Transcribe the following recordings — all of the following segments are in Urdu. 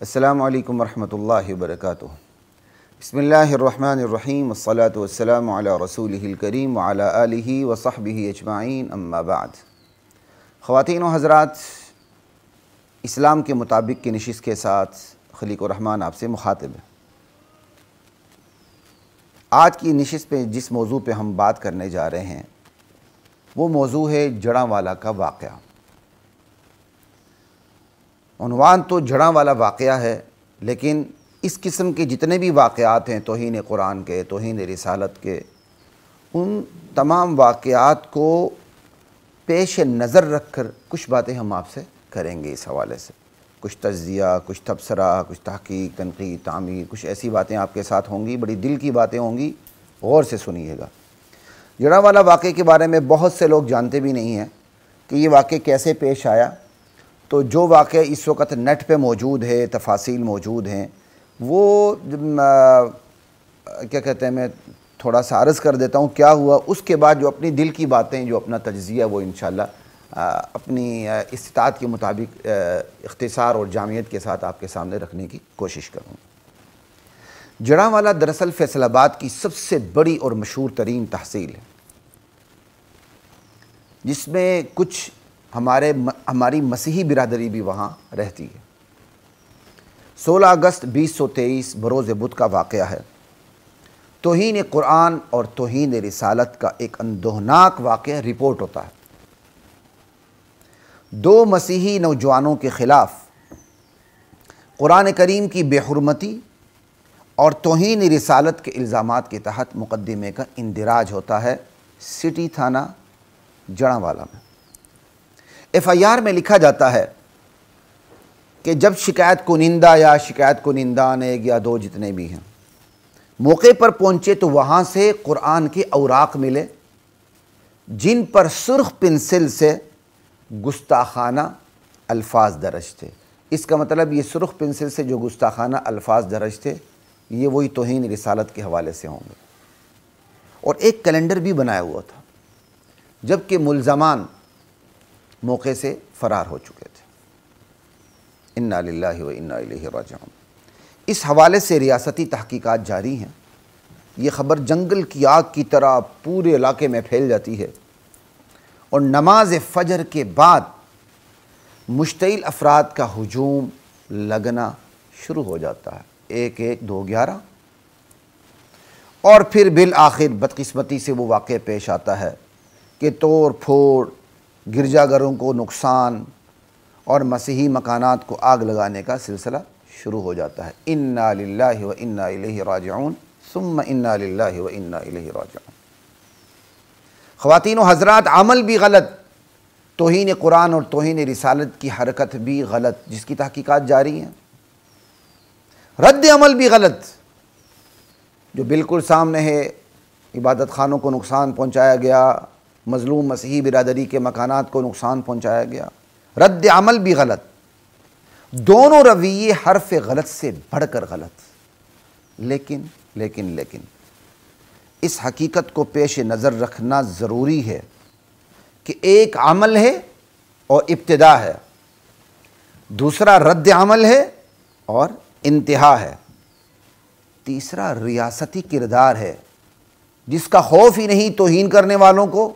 السلام علیکم ورحمۃ اللہ وبرکاتہ۔ بسم اللہ الرحمن الرحیم، والصلاة والسلام علی رسولہ الکریم وعلی آلہ وصحبہ اجمعین، اما بعد۔ خواتین و حضرات، اسلام کے مطابق کی نشست کے ساتھ خلیق الرحمن آپ سے مخاطب ہے۔ آج کی نشست پہ جس موضوع پہ ہم بات کرنے جا رہے ہیں وہ موضوع ہے جڑاں کا واقعہ۔ عنوان تو جڑاں والا واقعہ ہے، لیکن اس قسم کے جتنے بھی واقعات ہیں توہین قرآن کے، توہین رسالت کے، ان تمام واقعات کو پیش نظر رکھ کر کچھ باتیں ہم آپ سے کریں گے۔ اس حوالے سے کچھ تجزیہ، کچھ تبصرہ، کچھ تحقیق، تنقید، تعمیر، کچھ ایسی باتیں آپ کے ساتھ ہوں گی، بڑی دل کی باتیں ہوں گی، غور سے سنیے گا۔ جڑاں والا واقعے کے بارے میں بہت سے لوگ جانتے بھی نہیں ہیں کہ یہ واقعہ کیسے پیش آیا۔ تو جو واقعہ اس وقت نیٹ پہ موجود ہے، تفاصیل موجود ہیں، وہ کیا کہتے ہیں، میں تھوڑا سا عرض کر دیتا ہوں کیا ہوا، اس کے بعد جو اپنی دل کی باتیں، جو اپنا تجزیہ، وہ انشاءاللہ اپنی استطاعت کے مطابق اختصار اور جامعیت کے ساتھ آپ کے سامنے رکھنے کی کوشش کروں۔ جڑاں والا دراصل فیصل آباد کی سب سے بڑی اور مشہور ترین تحصیل ہے، جس میں کچھ ہماری مسیحی برادری بھی وہاں رہتی ہے۔ 16 اگست 2023 بروز بدھ کا واقعہ ہے۔ توہین قرآن اور توہین رسالت کا ایک اندوہناک واقعہ رپورٹ ہوتا ہے۔ 2 مسیحی نوجوانوں کے خلاف قرآن کریم کی بے حرمتی اور توہین رسالت کے الزامات کے تحت مقدمے کا اندراج ہوتا ہے سٹی تھانہ جڑاں والا میں۔ FIR میں لکھا جاتا ہے کہ جب شکایت کنندہ یا شکایت کنندان 1 یا 2 جتنے بھی ہیں موقع پر پہنچے تو وہاں سے قرآن کے اوراق ملے، جن پر سرخ پنسل سے گستاخانہ الفاظ درج تھے۔ اس کا مطلب یہ سرخ پنسل سے جو گستاخانہ الفاظ درج تھے یہ وہی توہین رسالت کے حوالے سے ہوں گے۔ اور ایک کیلنڈر بھی بنایا ہوا تھا، جبکہ ملزمان موقع سے فرار ہو چکے تھے۔ انا للہ و انا الیہ راجعون۔ اس حوالے سے ریاستی تحقیقات جاری ہیں۔ یہ خبر جنگل کی آگ کی طرح پورے علاقے میں پھیل جاتی ہے، اور نماز فجر کے بعد مشتعل افراد کا ہجوم لگنا شروع ہو جاتا ہے، 1-1 2-11، اور پھر بالآخر بدقسمتی سے وہ واقعہ پیش آتا ہے کہ توڑ پھوڑ، گرجا گھروں کو نقصان اور مسیحی مکانات کو آگ لگانے کا سلسلہ شروع ہو جاتا ہے۔ انا للہ و انا الیہ راجعون، ثم انا للہ و انا الیہ راجعون۔ خواتین و حضرات، عمل بھی غلط، توہین قرآن اور توہین رسالت کی حرکت بھی غلط، جس کی تحقیقات جاری ہیں۔ رد عمل بھی غلط، جو بالکل سامنے ہے، عبادت خانوں کو نقصان پہنچایا گیا، مظلوم مسیحی برادری کے مکانات کو نقصان پہنچایا گیا۔ رد عمل بھی غلط، دونوں رویے حرف غلط سے بڑھ کر غلط۔ لیکن اس حقیقت کو پیش نظر رکھنا ضروری ہے کہ ایک عمل ہے اور ابتدا ہے، دوسرا رد عمل ہے اور انتہا ہے، تیسرا ریاستی کردار ہے، جس کا خوف ہی نہیں توہین کرنے والوں کو،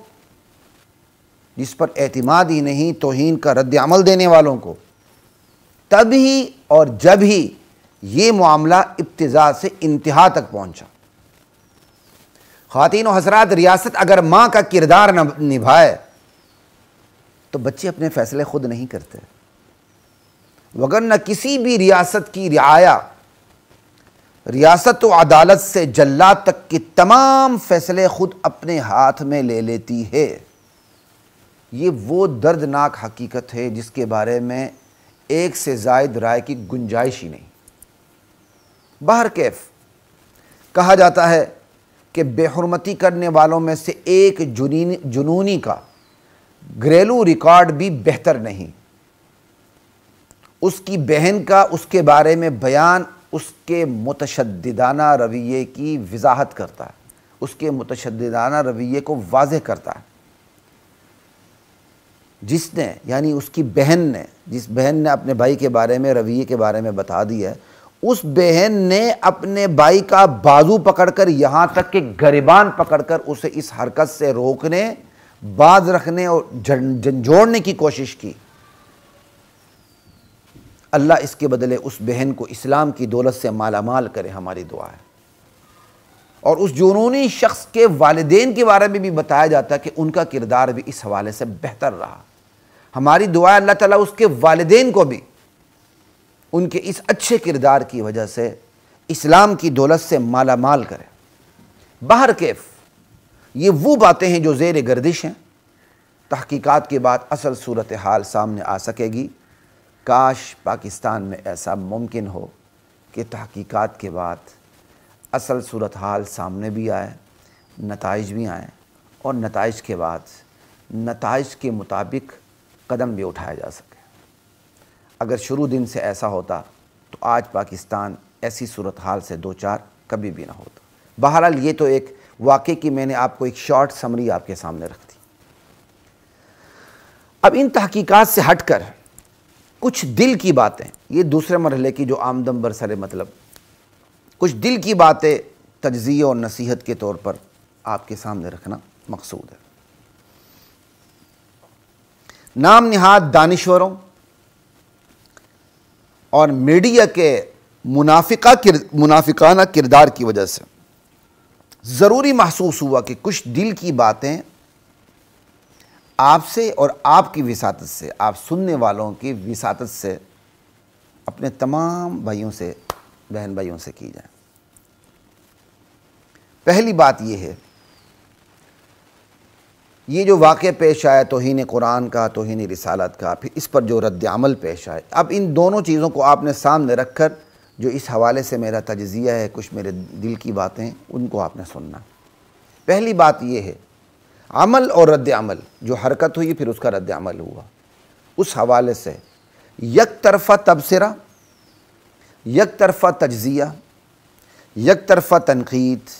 جس پر اعتماد ہی نہیں توہین کا رد عمل دینے والوں کو۔ تب ہی اور جب ہی یہ معاملہ ابتدا سے انتہا تک پہنچا۔ خواتین و حضرات، ریاست اگر ماں کا کردار نہ نبھائے تو بچے اپنے فیصلے خود نہیں کرتے، وگرنہ کسی بھی ریاست کی رعایا ریاست و عدالت سے جلات تک کے تمام فیصلے خود اپنے ہاتھ میں لے لیتی ہے۔ یہ وہ دردناک حقیقت ہے جس کے بارے میں ایک سے زائد رائے کی گنجائش ہی نہیں۔ بہرکیف کہا جاتا ہے کہ بے حرمتی کرنے والوں میں سے ایک جنونی کا گھریلو ریکارڈ بھی بہتر نہیں۔ اس کی بہن کا اس کے بارے میں بیان اس کے متشددانہ رویے کی وضاحت کرتا ہے، اس کے متشددانہ رویے کو واضح کرتا ہے۔ جس نے یعنی اس کی بہن نے، جس بہن نے اپنے بھائی کے بارے میں رویے کے بارے میں بتا دی ہے، اس بہن نے اپنے بھائی کا بازو پکڑ کر یہاں تک کہ گریبان پکڑ کر اسے اس حرکت سے روکنے، باز رکھنے اور جھنجھوڑنے کی کوشش کی۔ اللہ اس کے بدلے اس بہن کو اسلام کی دولت سے مالا مال کرے، ہماری دعا ہے۔ اور اس جنونی شخص کے والدین کے بارے میں بھی بتایا جاتا ہے کہ ان کا کردار بھی اس حوالے سے بہتر رہا۔ ہماری دعا ہے اللہ تعالیٰ اس کے والدین کو بھی ان کے اس اچھے کردار کی وجہ سے اسلام کی دولت سے مالا مال کرے۔ بہر کیف یہ وہ باتیں ہیں جو زیر گردش ہیں، تحقیقات کے بعد اصل صورتحال سامنے آ سکے گی۔ کاش پاکستان میں ایسا ممکن ہو کہ تحقیقات کے بعد اصل صورتحال سامنے بھی آئے، نتائج بھی آئیں، اور نتائج کے بعد نتائج کے مطابق قدم بھی اٹھایا جا سکے۔ اگر شروع دن سے ایسا ہوتا تو آج پاکستان ایسی صورتحال سے دوچار کبھی بھی نہ ہوتا۔ بہرحال یہ تو ایک واقعے کی میں نے آپ کو ایک شارٹ سمری آپ کے سامنے رکھ دی۔ اب ان تحقیقات سے ہٹ کر کچھ دل کی باتیں، یہ دوسرے مرحلے کی جو آمدم برسر مطلب کچھ دل کی باتیں تجزیہ اور نصیحت کے طور پر آپ کے سامنے رکھنا مقصود ہے۔ نام نہاد دانشوروں اور میڈیا کے منافقانہ کردار کی وجہ سے ضروری محسوس ہوا کہ کچھ دل کی باتیں آپ سے اور آپ کی وساطت سے، آپ سننے والوں کی وساطت سے اپنے تمام بھائیوں سے، بہن بھائیوں سے کی جائیں۔ پہلی بات یہ ہے، یہ جو واقعہ پیش آیا توہین قرآن کا، توہین رسالت کا، پھر اس پر جو رد عمل پیش آئے، اب ان دونوں چیزوں کو آپ نے سامنے رکھ کر جو اس حوالے سے میرا تجزیہ ہے، کچھ میرے دل کی باتیں، ان کو آپ نے سننا۔ پہلی بات یہ ہے، عمل اور رد عمل، جو حرکت ہوئی پھر اس کا رد عمل ہوا، اس حوالے سے یک طرفہ تبصرہ، یک طرفہ تجزیہ، یک طرفہ تنقید،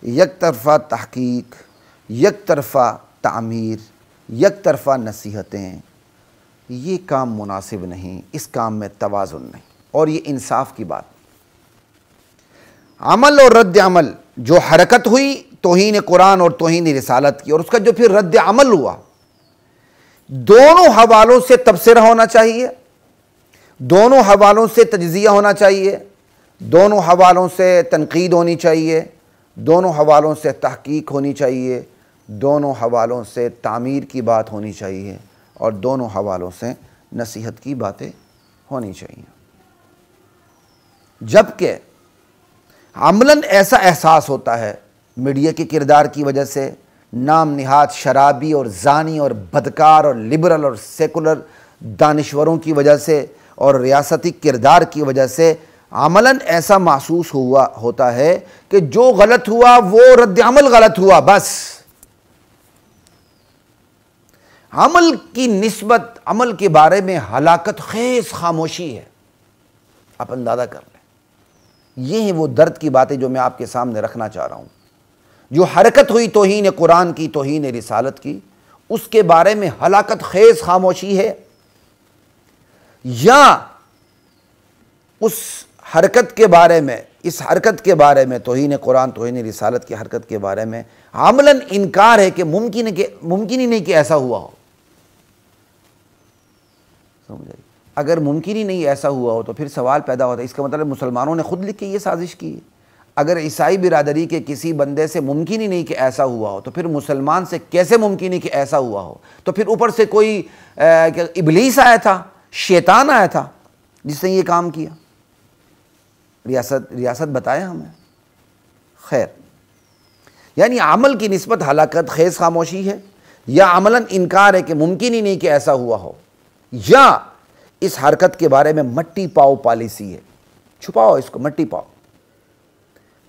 یک طرفہ تحقیق، یک طرفہ تعمیر، یک طرفہ نصیحتیں، یہ کام مناسب نہیں، اس کام میں توازن نہیں، اور یہ انصاف کی بات۔ عمل اور رد عمل، جو حرکت ہوئی توہین قرآن اور توہین رسالت کی، اور اس کا جو پھر رد عمل ہوا، دونوں حوالوں سے تبصرہ ہونا چاہیے، دونوں حوالوں سے تجزیہ ہونا چاہیے، دونوں حوالوں سے تنقید ہونی چاہیے، دونوں حوالوں سے تحقیق ہونی چاہیے، دونوں حوالوں سے تعمیر کی بات ہونی چاہیے، اور دونوں حوالوں سے نصیحت کی باتیں ہونی چاہیے۔ جبکہ عملاً ایسا احساس ہوتا ہے میڈیا کے کردار کی وجہ سے، نام نہاد شرابی اور زانی اور بدکار اور لبرل اور سیکولر دانشوروں کی وجہ سے اور ریاستی کردار کی وجہ سے عملاً ایسا محسوس ہوتا ہے کہ جو غلط ہوا وہ رد عمل غلط ہوا، بس عمل کی نسبت، عمل کے بارے میں ہلاکت خیز خاموشی ہے۔ آپ اندازہ کر لیں، یہ ہیں وہ درد کی باتیں جو میں آپ کے سامنے رکھنا چاہ رہا ہوں۔ جو حرکت ہوئی توہین قرآن کی، توہین رسالت کی، اس کے بارے میں ہلاکت خیز خاموشی ہے، یا اس حرکت کے بارے میں، اس حرکت کے بارے میں، توہین قرآن توہین رسالت کی حرکت کے بارے میں عملاً انکار ہے کہ ممکن ہی نہیں کہ ایسا ہوا ہو۔ سمجھے؟ اگر ممکن ہی نہیں ایسا ہوا ہو تو پھر سوال پیدا ہوتا ہے، اس کا مطلب مسلمانوں نے خود لکھ کے یہ سازش کی ہے۔ اگر عیسائی برادری کے کسی بندے سے ممکن ہی نہیں کہ ایسا ہوا ہو تو پھر مسلمان سے کیسے ممکن ہے کہ ایسا ہوا ہو؟ تو پھر اوپر سے کوئی ابلیس آیا تھا، شیطان آیا تھا جس نے یہ کام کیا؟ ریاست بتائے ہمیں۔ خیر، یعنی عمل کی نسبت ہلاکت خیز خاموشی ہے، یا عملاً انکار ہے کہ ممکن ہی نہیں کہ ایسا ہوا ہو، یا اس حرکت کے بارے میں مٹی پاؤ پالیسی ہے، چھپاؤ اس کو، مٹی پاؤ،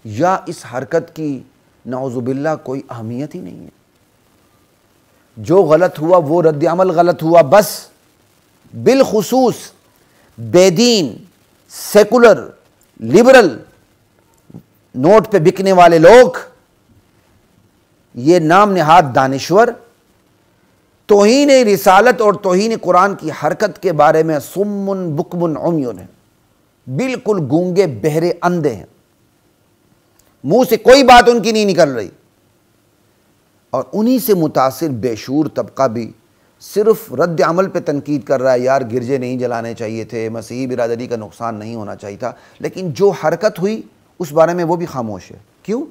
یا اس حرکت کی نعوذ باللہ کوئی اہمیت ہی نہیں ہے۔ جو غلط ہوا وہ رد عمل غلط ہوا، بس۔ بالخصوص بے دین، سیکولر، لبرل، نوٹ پہ بکنے والے لوگ، یہ نام نہاد دانشور توہین رسالت اور توہین قرآن کی حرکت کے بارے میں صم بکم عمیٌ ہیں، بالکل گونگے بہرے اندھے ہیں، منہ سے کوئی بات ان کی نہیں نکل رہی، اور انہی سے متاثر بے شعور طبقہ بھی صرف رد عمل پہ تنقید کر رہا ہے، یار گرجے نہیں جلانے چاہیے تھے، مسیحی برادری کا نقصان نہیں ہونا چاہیے تھا، لیکن جو حرکت ہوئی اس بارے میں وہ بھی خاموش ہے۔ کیوں؟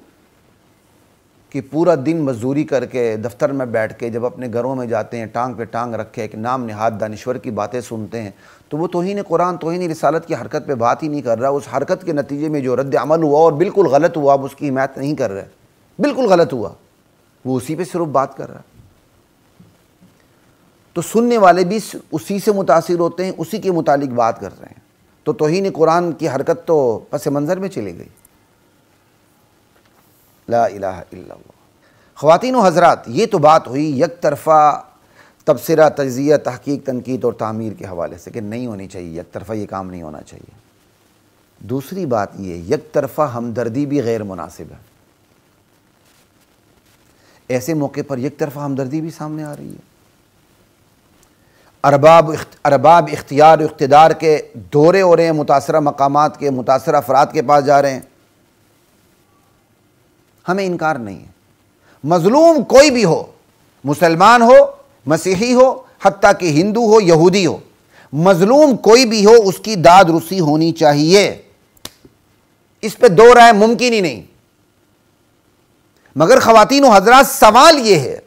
کہ پورا دن مزدوری کر کے دفتر میں بیٹھ کے جب اپنے گھروں میں جاتے ہیں، ٹانگ پہ ٹانگ رکھے ایک نام نہاد دانشور کی باتیں سنتے ہیں، تو وہ توہین قرآن توہین رسالت کی حرکت پہ بات ہی نہیں کر رہا، اس حرکت کے نتیجے میں جو رد عمل ہوا اور بالکل غلط ہوا، اب اس کی حمایت نہیں کر رہے، بالکل غلط ہوا، وہ اسی پہ صرف بات کر رہا ہے۔ تو سننے والے بھی اسی سے متاثر ہوتے ہیں، اسی کے متعلق بات کر رہے ہیں، تو توہین قرآن کی حرکت تو پس منظر میں چلی گئی۔ لا الہ الا اللہ۔ خواتین و حضرات، یہ تو بات ہوئی یک طرفہ تبصرہ، تجزیہ، تحقیق، تنقید اور تعمیر کے حوالے سے کہ نہیں ہونی چاہیے، یک طرفہ یہ کام نہیں ہونا چاہیے۔ دوسری بات یہ یک طرفہ ہمدردی بھی غیر مناسب ہے۔ ایسے موقع پر یک طرفہ ہمدردی بھی سامنے آ رہی ہے۔ ارباب اختیار و اقتدار کے دورے ہو رہے ہیں، متاثرہ مقامات کے، متاثرہ افراد کے پاس جا رہے ہیں، ہمیں انکار نہیں ہے۔ مظلوم کوئی بھی ہو، مسلمان ہو، مسیحی ہو، حتیٰ کہ ہندو ہو، یہودی ہو، مظلوم کوئی بھی ہو، اس کی داد رسی ہونی چاہیے، اس پہ دو رائے ممکن ہی نہیں۔ مگر خواتین و حضرات، سوال یہ ہے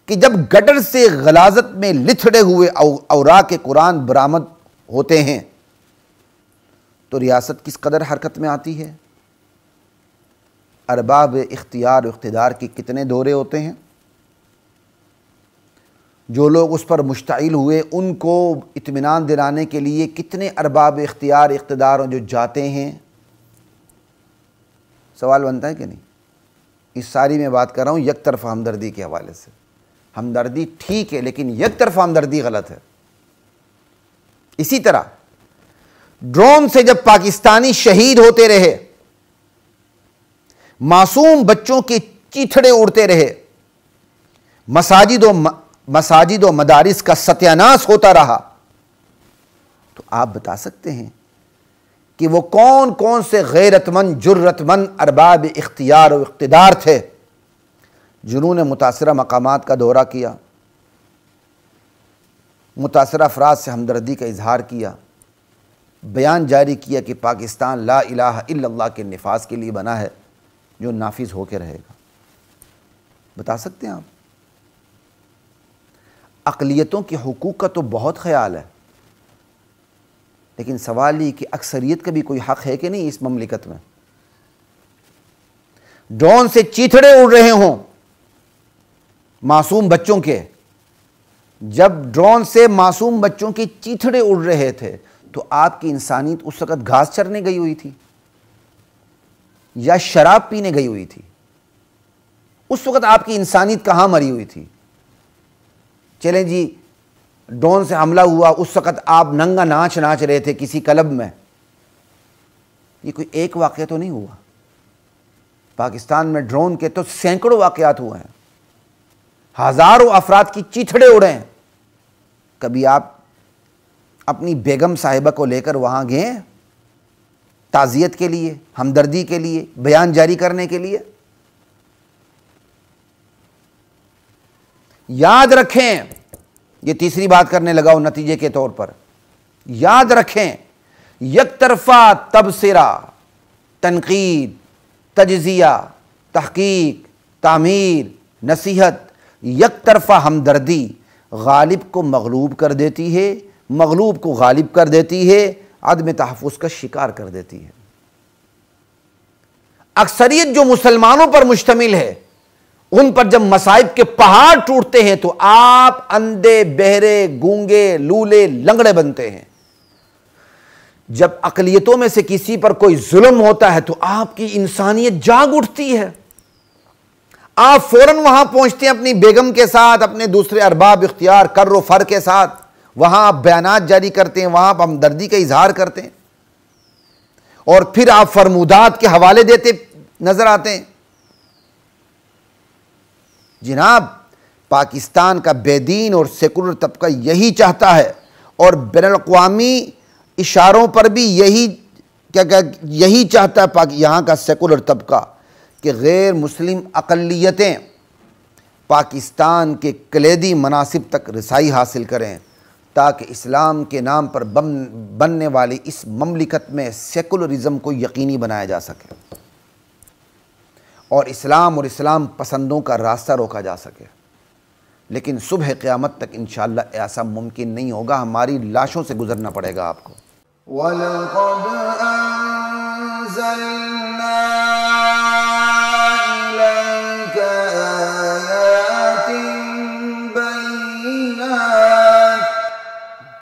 کہ جب گٹر سے غلاظت میں لتھڑے ہوئے اوراق قرآن برآمد ہوتے ہیں تو ریاست کس قدر حرکت میں آتی ہے؟ ارباب اختیار و اقتدار کے کتنے دورے ہوتے ہیں؟ جو لوگ اس پر مشتعل ہوئے ان کو اطمینان دلانے کے لیے کتنے ارباب اختیار اقتدار جو جاتے ہیں؟ سوال بنتا ہے کہ نہیں؟ اس ساری میں بات کر رہا ہوں یک طرفہ ہمدردی کے حوالے سے۔ ہمدردی ٹھیک ہے، لیکن یک طرفہ ہمدردی غلط ہے۔ اسی طرح ڈرون سے جب پاکستانی شہید ہوتے رہے، معصوم بچوں کے چیتھڑے اڑتے رہے، مساجد و مدارس کا ستیاناش ہوتا رہا، تو آپ بتا سکتے ہیں کہ وہ کون کون سے غیرت مند، جرت مند ارباب اختیار و اقتدار تھے جنہوں نے متاثرہ مقامات کا دورہ کیا، متاثرہ افراد سے ہمدردی کا اظہار کیا، بیان جاری کیا کہ پاکستان لا الہ الا اللہ کے نفاذ کے لیے بنا ہے جو نافذ ہو کے رہے گا؟ بتا سکتے ہیں آپ؟ اقلیتوں کے حقوق کا تو بہت خیال ہے، لیکن سوال یہ کہ اکثریت کا بھی کوئی حق ہے کہ نہیں اس مملکت میں؟ ڈرون سے چیتھڑے اڑ رہے ہوں معصوم بچوں کے، جب ڈرون سے معصوم بچوں کے چیتھڑے اڑ رہے تھے تو آپ کی انسانیت اس وقت گھاس چرنے گئی ہوئی تھی یا شراب پینے گئی ہوئی تھی؟ اس وقت آپ کی انسانیت کہاں مری ہوئی تھی؟ چلیں جی، ڈرون سے حملہ ہوا، اس وقت آپ ننگا ناچ رہے تھے کسی کلب میں، یہ کوئی ایک واقعہ تو نہیں ہوا۔ پاکستان میں ڈرون کے تو سینکڑوں واقعات ہوئے ہیں، ہزاروں افراد کی چیتھڑے اڑے ہیں۔ کبھی آپ اپنی بیگم صاحبہ کو لے کر وہاں گئے تعزیت کے لیے، ہمدردی کے لیے، بیان جاری کرنے کے لیے؟ یاد رکھیں، یہ تیسری بات کرنے لگا ہوں نتیجے کے طور پر، یاد رکھیں یک طرفہ تبصرہ، تنقید، تجزیہ، تحقیق، تعمیر، نصیحت، یک طرفہ ہمدردی غالب کو مغلوب کر دیتی ہے، مغلوب کو غالب کر دیتی ہے، عدم تحفظ کا شکار کر دیتی ہے۔ اکثریت جو مسلمانوں پر مشتمل ہے، ان پر جب مصائب کے پہاڑ ٹوٹتے ہیں تو آپ اندھے، بہرے، گونگے، لولے، لنگڑے بنتے ہیں۔ جب اقلیتوں میں سے کسی پر کوئی ظلم ہوتا ہے تو آپ کی انسانیت جاگ اٹھتی ہے، آپ فوراً وہاں پہنچتے ہیں اپنی بیگم کے ساتھ، اپنے دوسرے ارباب اختیار کر و فر کے ساتھ، وہاں آپ بیانات جاری کرتے ہیں، وہاں آپ ہمدردی کا اظہار کرتے ہیں، اور پھر آپ فرمودات کے حوالے دیتے نظر آتے ہیں۔ جناب، پاکستان کا بے دین اور سیکولر طبقہ یہی چاہتا ہے، اور بین الاقوامی اشاروں پر بھی یہی چاہتا ہے یہاں کا سیکولر طبقہ کہ غیر مسلم اقلیتیں پاکستان کے کلیدی مناصب تک رسائی حاصل کریں، تاکہ اسلام کے نام پر بننے والی اس مملکت میں سیکولرزم کو یقینی بنایا جا سکے اور اسلام پسندوں کا راستہ روکا جا سکے۔ لیکن صبح قیامت تک انشاءاللہ ایسا ممکن نہیں ہوگا، ہماری لاشوں سے گزرنا پڑے گا آپ کو۔ وَلَقَدْ أَنزَلْنَا